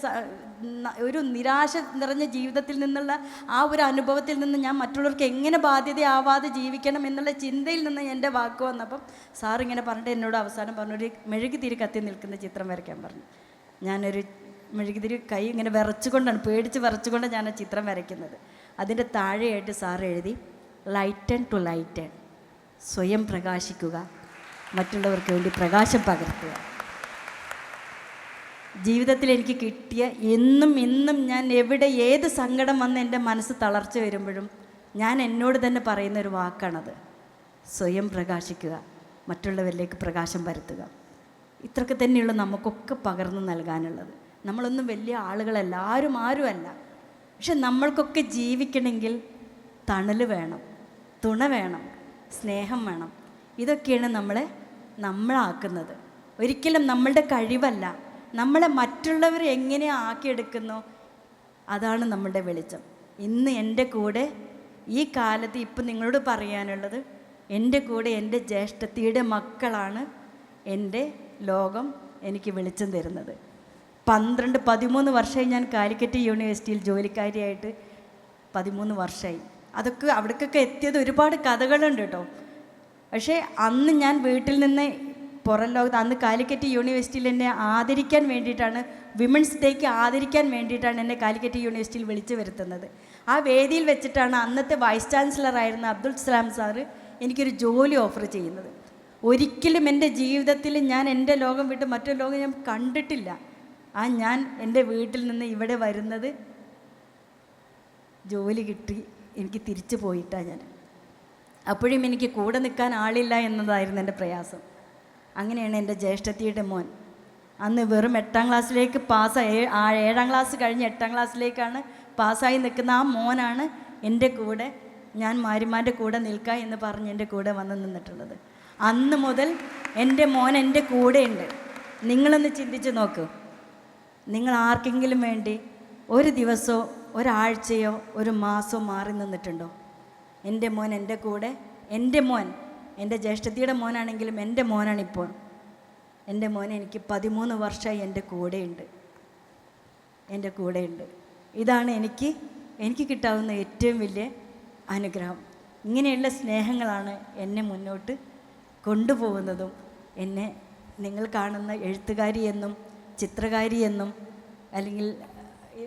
ഒരു നിരാശ നിറഞ്ഞ ജീവിതത്തിൽ നിന്നുള്ള ആ ഒരു അനുഭവത്തിൽ നിന്ന് ഞാൻ മറ്റുള്ളവർക്ക് എങ്ങനെ ബാധ്യതയാവാതെ ജീവിക്കണം എന്നുള്ള ചിന്തയിൽ നിന്ന് എൻ്റെ വാക്ക് വന്നപ്പം സാറിങ്ങനെ പറഞ്ഞിട്ട് എന്നോട് അവസാനം പറഞ്ഞു, ഒരു മെഴുകുതിരി കത്തി നിൽക്കുന്ന ചിത്രം വരയ്ക്കാൻ പറഞ്ഞു. ഞാനൊരു മെഴുകുതിരി കൈ ഇങ്ങനെ പേടിച്ച് വിറച്ചുകൊണ്ടാണ് ഞാൻ ആ ചിത്രം വരയ്ക്കുന്നത്. അതിൻ്റെ താഴെയായിട്ട് സാർ എഴുതി, ലൈറ്റൺ ടു ലൈറ്റൺ, സ്വയം പ്രകാശിക്കുക, മറ്റുള്ളവർക്ക് വേണ്ടി പ്രകാശം പകർത്തുക. ജീവിതത്തിൽ എനിക്ക് കിട്ടിയ ഇന്നും ഞാൻ എവിടെ ഏത് സങ്കടം വന്ന് എൻ്റെ മനസ്സ് തളർച്ച വരുമ്പോഴും ഞാൻ എന്നോട് തന്നെ പറയുന്നൊരു വാക്കാണത്, സ്വയം പ്രകാശിക്കുക, മറ്റുള്ളവരിലേക്ക് പ്രകാശം പരത്തുക. ഇത്രയൊക്കെ തന്നെയുള്ളൂ നമുക്കൊക്കെ പകർന്നു നൽകാനുള്ളത്. നമ്മളൊന്നും വലിയ ആളുകളല്ല, ആരുമല്ല. പക്ഷെ നമ്മൾക്കൊക്കെ ജീവിക്കണമെങ്കിൽ തണൽ വേണം, തുണ വേണം, സ്നേഹം വേണം. ഇതൊക്കെയാണ് നമ്മളാക്കുന്നത്. ഒരിക്കലും നമ്മളുടെ കഴിവല്ല, നമ്മളെ മറ്റുള്ളവർ എങ്ങനെ ആക്കിയെടുക്കുന്നോ അതാണ് നമ്മളുടെ വെളിച്ചം. ഇന്ന് എൻ്റെ കൂടെ ഈ കാലത്ത് ഇപ്പം നിങ്ങളോട് പറയാനുള്ളത്, എൻ്റെ കൂടെ എൻ്റെ ജ്യേഷ്ഠത്തിയുടെ മക്കളാണ് എൻ്റെ ലോകം എനിക്ക് വെളിച്ചം തരുന്നത്. 13 വർഷമായി ഞാൻ കാലിക്കറ്റ് യൂണിവേഴ്സിറ്റിയിൽ ജോലിക്കാരിയായിട്ട് 13 വർഷമായി. അവിടേക്കൊക്കെ എത്തിയത് ഒരുപാട് കഥകളുണ്ട് കേട്ടോ. പക്ഷേ അന്ന് ഞാൻ വീട്ടിൽ നിന്ന് പുറം ലോകത്ത്, അന്ന് കാലിക്കറ്റ് യൂണിവേഴ്സിറ്റിയിൽ എന്നെ ആദരിക്കാൻ വേണ്ടിയിട്ടാണ്, വിമൻസ് ഡേക്ക് ആദരിക്കാൻ വേണ്ടിയിട്ടാണ് എന്നെ കാലിക്കറ്റ് യൂണിവേഴ്സിറ്റിയിൽ വിളിച്ചു വരുത്തുന്നത്. ആ വേദിയിൽ വെച്ചിട്ടാണ് അന്നത്തെ വൈസ് ചാൻസലറായിരുന്ന അബ്ദുൽ സലാം സാറ് എനിക്കൊരു ജോലി ഓഫർ ചെയ്യുന്നത്. ഒരിക്കലും എൻ്റെ ജീവിതത്തിൽ ഞാൻ എൻ്റെ ലോകം വിട്ട് മറ്റൊരു ലോകം ഞാൻ കണ്ടിട്ടില്ല. ഞാൻ എൻ്റെ വീട്ടിൽ നിന്ന് ഇവിടെ വരുന്നത് ജോലി കിട്ടി എനിക്ക് തിരിച്ചു പോയിട്ടാണ് ഞാൻ. അപ്പോഴും എനിക്ക് കൂടെ നിൽക്കാൻ ആളില്ല എന്നതായിരുന്നു എൻ്റെ പ്രയാസം. അങ്ങനെയാണ് എൻ്റെ ജ്യേഷ്ഠത്തിയുടെ മോൻ അന്ന് വെറും 8ാം ക്ലാസ്സിലേക്ക് പാസ്സായി, 7ാം ക്ലാസ് കഴിഞ്ഞ് 8ാം ക്ലാസ്സിലേക്കാണ് പാസ്സായി നിൽക്കുന്ന ആ മോനാണ് എൻ്റെ കൂടെ, ഞാൻ മാരിമാൻ്റെ കൂടെ നിൽക്കാം എന്ന് പറഞ്ഞ് എൻ്റെ കൂടെ വന്ന് നിന്നിട്ടുള്ളത്. അന്ന് മുതൽ എൻ്റെ മോൻ എൻ്റെ കൂടെയുണ്ട്. നിങ്ങളൊന്ന് ചിന്തിച്ച് നോക്കൂ, നിങ്ങൾ ആർക്കെങ്കിലും വേണ്ടി ഒരു ദിവസമോ ഒരാഴ്ചയോ ഒരു മാസമോ മാറി നിന്നിട്ടുണ്ടോ? എൻ്റെ മോൻ എൻ്റെ കൂടെ, എൻ്റെ ജ്യേഷ്ഠത്തിയുടെ മോനാണെങ്കിലും എൻ്റെ മോനാണിപ്പോൾ. എൻ്റെ മോൻ എനിക്ക് 13 വർഷമായി എൻ്റെ കൂടെയുണ്ട്. ഇതാണ് എനിക്ക് കിട്ടാവുന്ന ഏറ്റവും വലിയ അനുഗ്രഹം. ഇങ്ങനെയുള്ള സ്നേഹങ്ങളാണ് എന്നെ മുന്നോട്ട് കൊണ്ടുപോകുന്നതും എന്നെ നിങ്ങൾ കാണുന്ന എഴുത്തുകാരി എന്നും ചിത്രകാരി എന്നും അല്ലെങ്കിൽ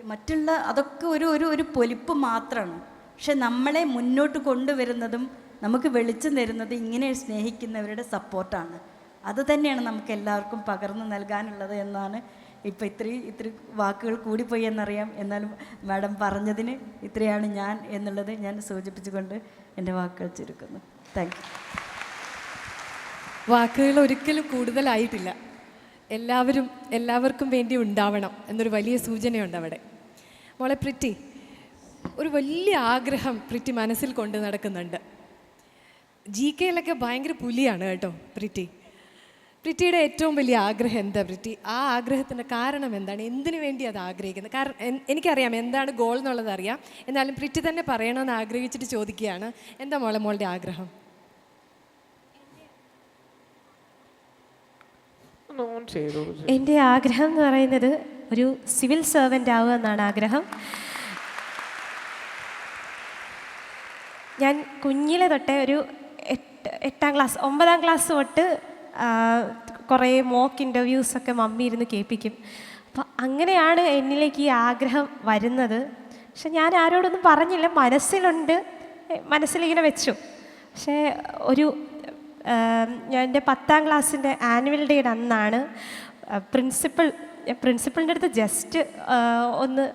മറ്റുള്ള അതൊക്കെ ഒരു പൊലിപ്പ് മാത്രമാണ്. പക്ഷെ നമ്മളെ മുന്നോട്ട് കൊണ്ടുവരുന്നതും നമുക്ക് വെളിച്ചം തരുന്നത് ഇങ്ങനെ സ്നേഹിക്കുന്നവരുടെ സപ്പോർട്ടാണ്. അത് തന്നെയാണ് നമുക്ക് എല്ലാവർക്കും പകർന്നു നൽകാനുള്ളത് എന്നാണ്. ഇപ്പം ഇത്തിരി വാക്കുകൾ കൂടിപ്പോയി എന്നറിയാം, എന്നാലും മാഡം പറഞ്ഞതിന് ഇത്രയാണ് ഞാൻ എന്നുള്ളത് ഞാൻ സൂചിപ്പിച്ചുകൊണ്ട് എൻ്റെ വാക്കുകൾ ചുരുക്കുന്നു. Thank you. വാക്കുകൾ ഒരിക്കലും കൂടുതലായിട്ടില്ല. എല്ലാവർക്കും വേണ്ടി ഉണ്ടാവണം എന്നൊരു വലിയ സൂചനയുണ്ട് അവിടെ. മോളെ പ്രിറ്റി, ഒരു വലിയ ആഗ്രഹം പ്രിറ്റി മനസ്സിൽ കൊണ്ട് നടക്കുന്നുണ്ട്. GK-യിലൊക്കെ ഭയങ്കര പുലിയാണ് കേട്ടോ പ്രിറ്റിയുടെ ഏറ്റവും വലിയ ആഗ്രഹം എന്താ പ്രിറ്റി? ആ ആഗ്രഹത്തിൻ്റെ കാരണം എന്താണ്? എന്തിനു വേണ്ടി അത് ആഗ്രഹിക്കുന്നത്? കാരണം എനിക്കറിയാം എന്താണ് ഗോൾ എന്നുള്ളത് അറിയാം, എന്നാലും പ്രിറ്റി തന്നെ പറയണമെന്ന് ആഗ്രഹിച്ചിട്ട് ചോദിക്കുകയാണ്. എന്താ മോളുടെ ആഗ്രഹം? എൻ്റെ ആഗ്രഹം എന്ന് പറയുന്നത് ഒരു സിവിൽ സർവൻ്റ് ആവുക എന്നാണ് ആഗ്രഹം. ഞാൻ കുഞ്ഞിലെ തൊട്ടേ ഒരു 9ാം ക്ലാസ് തൊട്ട് കുറേ മോക്ക് ഇൻ്റർവ്യൂസൊക്കെ മമ്മി ഇരുന്ന് കേൾപ്പിക്കും. അപ്പോൾ അങ്ങനെയാണ് എന്നിലേക്ക് ഈ ആഗ്രഹം വരുന്നത്. പക്ഷെ ഞാൻ ആരോടൊന്നും പറഞ്ഞില്ല, മനസ്സിലിങ്ങനെ വെച്ചു. പക്ഷേ ഞാൻ എൻ്റെ 10ാം ക്ലാസ്സിൻ്റെ ആനുവൽ ഡേയുടെ അന്നാണ് പ്രിൻസിപ്പളിൻ്റെ അടുത്ത് ജസ്റ്റ് ഒന്ന്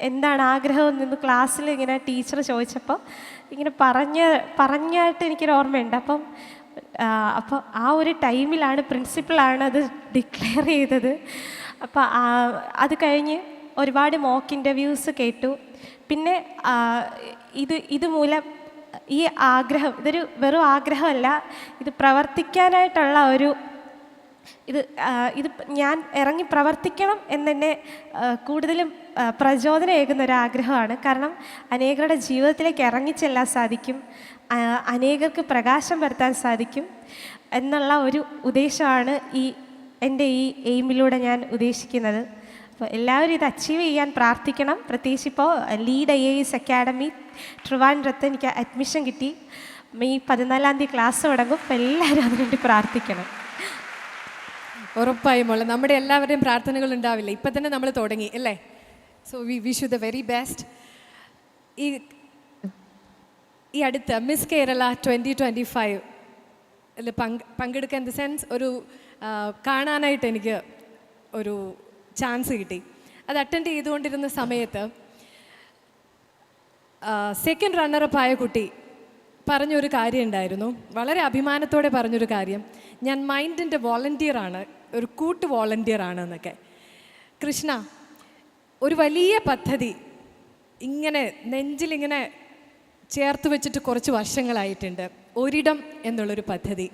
എന്താണ് ആഗ്രഹം എന്ന് ക്ലാസ്സിൽ ഇങ്ങനെ ടീച്ചർ ചോദിച്ചപ്പോൾ ഇങ്ങനെ പറഞ്ഞായിട്ട് എനിക്കൊരു ഓർമ്മയുണ്ട്. അപ്പം അപ്പോൾ ആ ഒരു ടൈമിലാണ് പ്രിൻസിപ്പളാണ് അത് ഡിക്ലെയർ ചെയ്തത്. അപ്പോൾ അത് കഴിഞ്ഞ് ഒരുപാട് മോക്ക് ഇൻ്റർവ്യൂസ് കേട്ടു. പിന്നെ ഇത് മൂലം ഈ ആഗ്രഹം, ഇതൊരു വെറും ആഗ്രഹമല്ല, ഇത് പ്രവർത്തിക്കാനായിട്ടുള്ള ഇത് ഞാൻ ഇറങ്ങി പ്രവർത്തിക്കണം എന്നെ കൂടുതലും പ്രചോദനമേകുന്ന ഒരാഗ്രഹമാണ്. കാരണം അനേകരുടെ ജീവിതത്തിലേക്ക് ഇറങ്ങിച്ചെല്ലാൻ സാധിക്കും, അനേകർക്ക് പ്രകാശം വരുത്താൻ സാധിക്കും എന്നുള്ള ഒരു ഉദ്ദേശമാണ് എൻ്റെ ഈ എയിമിലൂടെ ഞാൻ ഉദ്ദേശിക്കുന്നത്. അപ്പോൾ എല്ലാവരും ഇത് അച്ചീവ് ചെയ്യാൻ പ്രാർത്ഥിക്കണം. പ്രത്യേകിച്ച് ഇപ്പോൾ ലീഡ് IAS അക്കാഡമി ട്രിവാൻഡ്രത്ത് എനിക്ക് അഡ്മിഷൻ കിട്ടി. മെയ് 14-ാം തീയതി ക്ലാസ് തുടങ്ങും. അപ്പോൾ എല്ലാവരും അതിനുവേണ്ടി പ്രാർത്ഥിക്കണം. ഉറപ്പായും മോളെ, നമ്മുടെ എല്ലാവരുടെയും പ്രാർത്ഥനകൾ ഉണ്ടാവില്ല. ഇപ്പം തന്നെ നമ്മൾ തുടങ്ങി അല്ലേ? So we wish you the very best. ഈ അടുത്ത മിസ് കേരള 2025 പങ്കെടുക്കാൻ, ഇൻ ദ സെൻസ് ഒരു കാണാനായിട്ട് എനിക്ക് ഒരു ചാൻസ് കിട്ടി. അത് അറ്റൻഡ് ചെയ്തുകൊണ്ടിരുന്ന സമയത്ത് സെക്കൻഡ് റണ്ണറപ്പ് ആയ കുട്ടി പറഞ്ഞൊരു കാര്യം ഉണ്ടായിരുന്നു, വളരെ അഭിമാനത്തോടെ പറഞ്ഞൊരു കാര്യം. ഞാൻ മൈൻഡിൻ്റെ വോളണ്ടിയറാണ്, ഒരു കൂട്ട് വോളണ്ടിയറാണ് എന്നൊക്കെ. കൃഷ്ണ, ഒരു വലിയ പദ്ധതി ഇങ്ങനെ നെഞ്ചിലിങ്ങനെ ചേർത്ത് വെച്ചിട്ട് കുറച്ച് വർഷങ്ങളായിട്ടുണ്ട്. ഒരിടം എന്നുള്ളൊരു പദ്ധതി.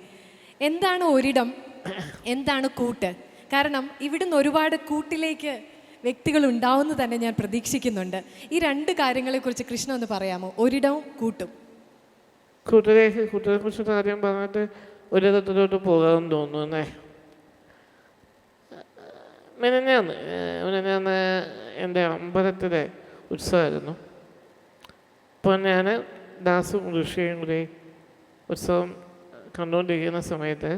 എന്താണ് ഒരിടം, എന്താണ് കൂട്ട്? കാരണം ഇവിടുന്ന് ഒരുപാട് കൂട്ടിലേക്ക് വ്യക്തികൾ ഉണ്ടാവുമെന്ന് തന്നെ ഞാൻ പ്രതീക്ഷിക്കുന്നുണ്ട്. ഈ രണ്ട് കാര്യങ്ങളെക്കുറിച്ച് കൃഷ്ണ ഒന്ന് പറയാമോ? ഒരിടവും കൂട്ടും. കൂട്ടിനെക്കുറിച്ച് കാര്യം പറഞ്ഞിട്ട് ഒരിടത്തിലോട്ട് പോകാമെന്ന് തോന്നുന്നേ. മിനിഞ്ഞാന്ന് എൻ്റെ അമ്പലത്തിലെ ഉത്സവമായിരുന്നു. അപ്പോൾ ഞാൻ ദാസും ഋഷിയും കൂടി ഉത്സവം കണ്ടുകൊണ്ടിരിക്കുന്ന സമയത്ത്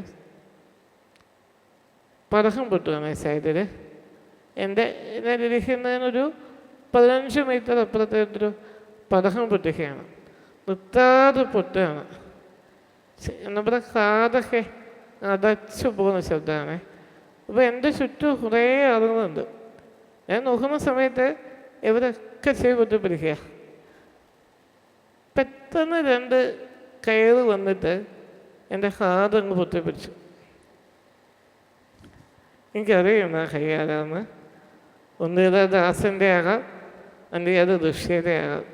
പടക്കം പൊട്ടുകയാണ് സൈഡിൽ. ഞാൻ ഇരിക്കുന്നതിനൊരു 15 മീറ്റർ അപ്പുറത്തേക്കൊരു പടക്കം പൊട്ടിക്കുകയാണ്. നിർത്താതെ പൊട്ടുകയാണ്. നമ്മുടെ കാതൊക്കെ അടച്ചു പോകുന്ന ശബ്ദമാണ്. അപ്പോൾ എൻ്റെ ചുറ്റും കുറേ ആളുകളുണ്ട്. ഞാൻ നോക്കുന്ന സമയത്ത് ഇവരൊക്കെ ചെയ്ത് പൊട്ടിപ്പിടിക്കുക. പെട്ടെന്ന് 2 കയറ് വന്നിട്ട് എൻ്റെ കാതങ്ങ് പൊട്ടിപ്പിടിച്ചു. എനിക്കറിയാം ആ കൈ ആരാന്ന്. ഒന്നിത് ദാസൻ്റെ ആകാം, അല്ലെങ്കിൽ അത് ഋഷിയുടെ ആകാം.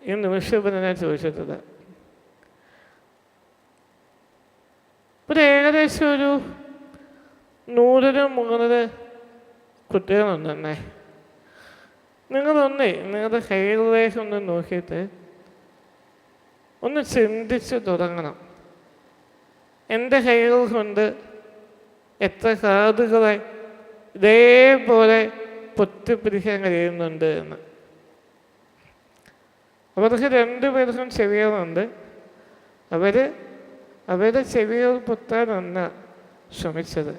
ഈ നിമിഷം ഞാൻ ചോദിച്ചിട്ടില്ല. ഏകദേശം ഒരു 100-300 കുട്ടികളുണ്ടെന്നേ. നിങ്ങളുടെ കൈകളിലേക്ക് ഒന്ന് നോക്കിയിട്ട് ഒന്ന് ചിന്തിച്ച് തുടങ്ങണം. എൻ്റെ കൈകൾ കൊണ്ട് എത്ര കാതുകളെ ഇതേപോലെ പൊത്തിപ്പിടിക്കാൻ കഴിയുന്നുണ്ട് എന്ന്. അവർക്ക് 2 പേർക്കും ചെവികളുണ്ട്. അവരുടെ ചെവികൾ പൊത്താനല്ല ശ്രമിച്ചത്.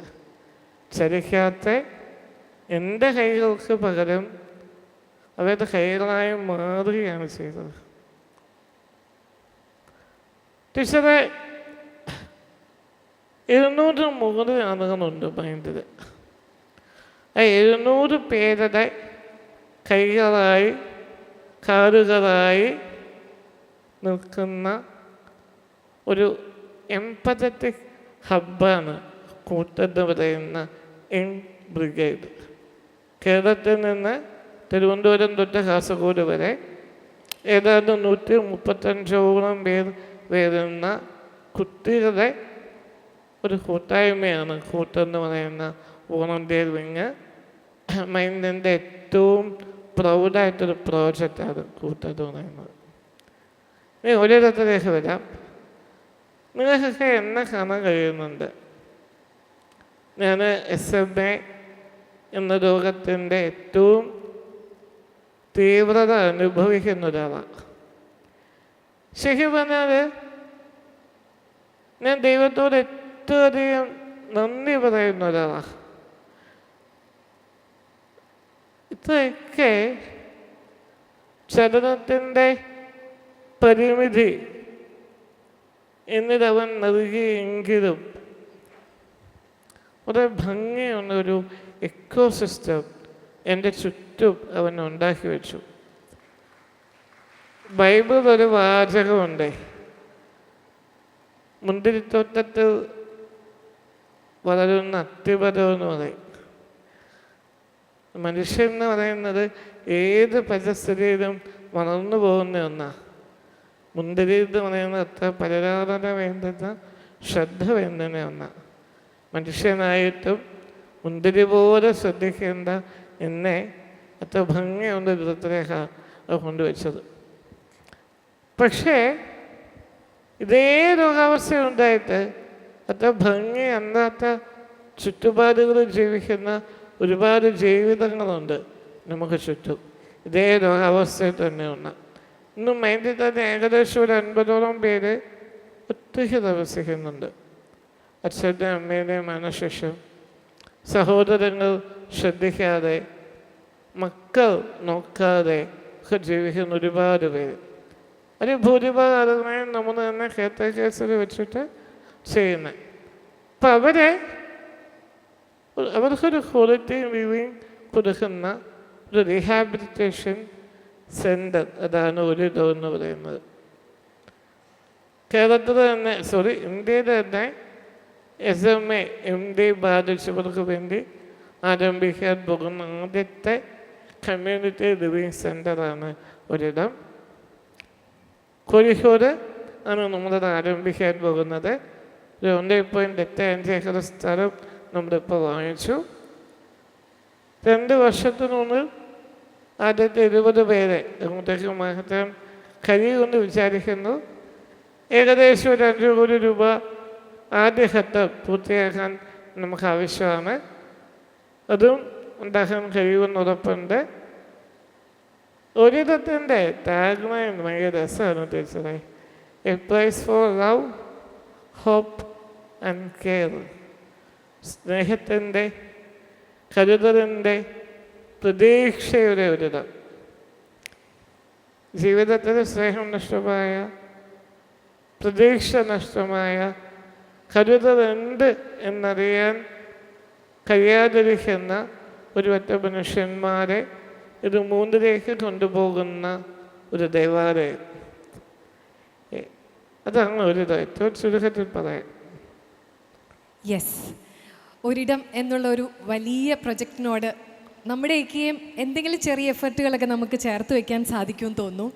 ചലിക്കാത്ത എൻ്റെ കൈകൾക്ക് പകരം അവരുടെ കൈകളായി മാറുകയാണ് ചെയ്തത്. ടീച്ചറെ 200 ആളുകളുണ്ട് മൈൻഡിൽ. ആ 700 പേരുടെ കൈകളായി കാലുകളായി നിൽക്കുന്ന ഒരു എംപതറ്റിക് ഹബ്ബാണ് കൂട്ടെന്ന് പറയുന്ന യങ് ബ്രിഗേഡ്. കേരളത്തിൽ നിന്ന് തിരുവനന്തപുരം തൊട്ട് കാസർഗോഡ് വരെ ഏതാണ്ട് 135ഓളം പേർ വരുന്ന കുട്ടികളുടെ ഒരു കൂട്ടായ്മയാണ് കൂട്ടെന്ന് പറയുന്ന വോളണ്ടിയർ വിങ്. മൈൻഡിൻ്റെ ഏറ്റവും പ്രൗഡായിട്ടൊരു പ്രോജക്റ്റാണ് കൂട്ടെന്ന് പറയുന്നത്. ഇനി ഒരിടത്തിലേക്ക് വരാം. നിങ്ങൾക്കൊക്കെ എന്നെ കാണാൻ കഴിയുന്നുണ്ട്. ഞാൻ SMA എന്ന രോഗത്തിൻ്റെ ഏറ്റവും തീവ്രത അനുഭവിക്കുന്ന ഒരാളാണ്. ശരിക്കും പറഞ്ഞാൽ ഞാൻ ദൈവത്തോട് ഏറ്റവും അധികം നന്ദി പറയുന്ന ഒരാളാണ്. ഇത്രയൊക്കെ ചലനത്തിൻ്റെ പരിമിതി എന്നിട്ടവൻ നൽകിയെങ്കിലും വളരെ ഭംഗിയുള്ള ഒരു എക്കോസിസ്റ്റം എൻ്റെ ചുറ്റും അവൻ ഉണ്ടാക്കി വെച്ചു. ബൈബിൾ ഒരു വാചകമുണ്ട്, മുന്തിരിത്തോട്ടത്തിൽ വളരുന്ന അത്തിമരം എന്ന് പറയും. മനുഷ്യൻ എന്ന് പറയുന്നത് ഏത് പരിസ്ഥിതിയിലും വളർന്നു പോകുന്ന ഒന്നാണ്. മുന്തിരി എന്ന് പറയുന്നത് അത്ര പരിപാലന വേണ്ടുന്ന ശ്രദ്ധ വേണ്ടുന്ന ഒന്നാണ്. മനുഷ്യനായിട്ടും മുന്തിരി പോലെ ശ്രദ്ധിക്കേണ്ട എന്നെ അത്ര ഭംഗിയുള്ള വിധത്തിലേക്ക് കൊണ്ടുവച്ചത്. പക്ഷേ ഇതേ രോഗാവസ്ഥ ഉണ്ടായിട്ട് അത്ര ഭംഗി അല്ലാത്ത ചുറ്റുപാടുകളിൽ ജീവിക്കുന്ന ഒരുപാട് ജീവിതങ്ങളുണ്ട് നമുക്ക് ചുറ്റും. ഇതേ രോഗാവസ്ഥയിൽ തന്നെയുണ്ട്. ഇന്നും മൈൻഡിൽ തന്നെ ഏകദേശം ഒരു 50ഓളം പേര് ഒറ്റയ്ക്ക് താമസിക്കുന്നുണ്ട്. അച്ഛൻ്റെ അമ്മയുടെ മരണശേഷം സഹോദരങ്ങൾ ശ്രദ്ധിക്കാതെ, മക്കൾ നോക്കാതെ ഒക്കെ ജീവിക്കുന്ന ഒരുപാട് പേര്. ഒരു ഭൂരിഭാഗം ആളുകളെയും നമ്മൾ തന്നെ കേസിൽ വെച്ചിട്ട് ചെയ്യുന്നത്. അപ്പം അവർക്കൊരു ക്വാളിറ്റി ലിവിങ് കൊടുക്കുന്ന ഒരു റീഹാബിലിറ്റേഷൻ സെൻറ്റർ, അതാണ് ഒരിടോ എന്ന് പറയുന്നത്. കേരളത്തിൽ തന്നെ ഇന്ത്യയിൽ തന്നെ SMA MD ബാധിച്ചവർക്ക് വേണ്ടി ആരംഭിക്കാൻ പോകുന്ന ആദ്യത്തെ കമ്മ്യൂണിറ്റി ലിവിങ് സെൻ്ററാണ് ഒരിടം. കോഴിക്കോട് ആണ് നമ്മളത് ആരംഭിക്കാൻ പോകുന്നത്. 1.85 ഏക്കർ സ്ഥലം നമ്മളിപ്പോൾ വാങ്ങിച്ചു. 2 വർഷത്തിനുള്ളിൽ ആദ്യത്തെ 20 പേരെ അങ്ങോട്ടേക്ക് മാറ്റാൻ കഴിയുമെന്ന് വിചാരിക്കുന്നു. ഏകദേശം ഒരു 5 കോടി രൂപ ആദ്യഘട്ടം പൂർത്തിയാക്കാൻ നമുക്ക് ആവശ്യമാണ്. അതും ഉണ്ടാക്കാൻ കഴിയുമെന്ന് ഉറപ്പുണ്ട്. ഒരിടത്തിൻ്റെ ടാഗ്ലൈൻ ഭയങ്കര രസമാണ് ടീച്ചറെ. A place for love, hope and care. സ്നേഹത്തിൻ്റെ, കരുതലിൻ്റെ, പ്രതീക്ഷയുടെ ഒരിടം. ജീവിതത്തിൽ സ്നേഹം നഷ്ടമായ, പ്രതീക്ഷ നഷ്ടമായ, കരുതലുണ്ട് എന്നറിയാൻ കഴിയാതിരിക്കുന്ന ഒരു പറ്റ മനുഷ്യന്മാരെ ഇത് മൂന്നിലേക്ക് കൊണ്ടുപോകുന്ന ഒരു ദേവാലയം. അതാണ് ഒരിടം, ഏറ്റവും ചുരുക്കത്തിൽ പറയാം. യെസ്, ഒരിടം എന്നുള്ള ഒരു വലിയ പ്രൊജക്റ്റിനോട് നമ്മുടെയൊക്കെയും എന്തെങ്കിലും ചെറിയ എഫർട്ടുകളൊക്കെ നമുക്ക് ചേർത്ത് വയ്ക്കാൻ സാധിക്കുമെന്ന് തോന്നുന്നു.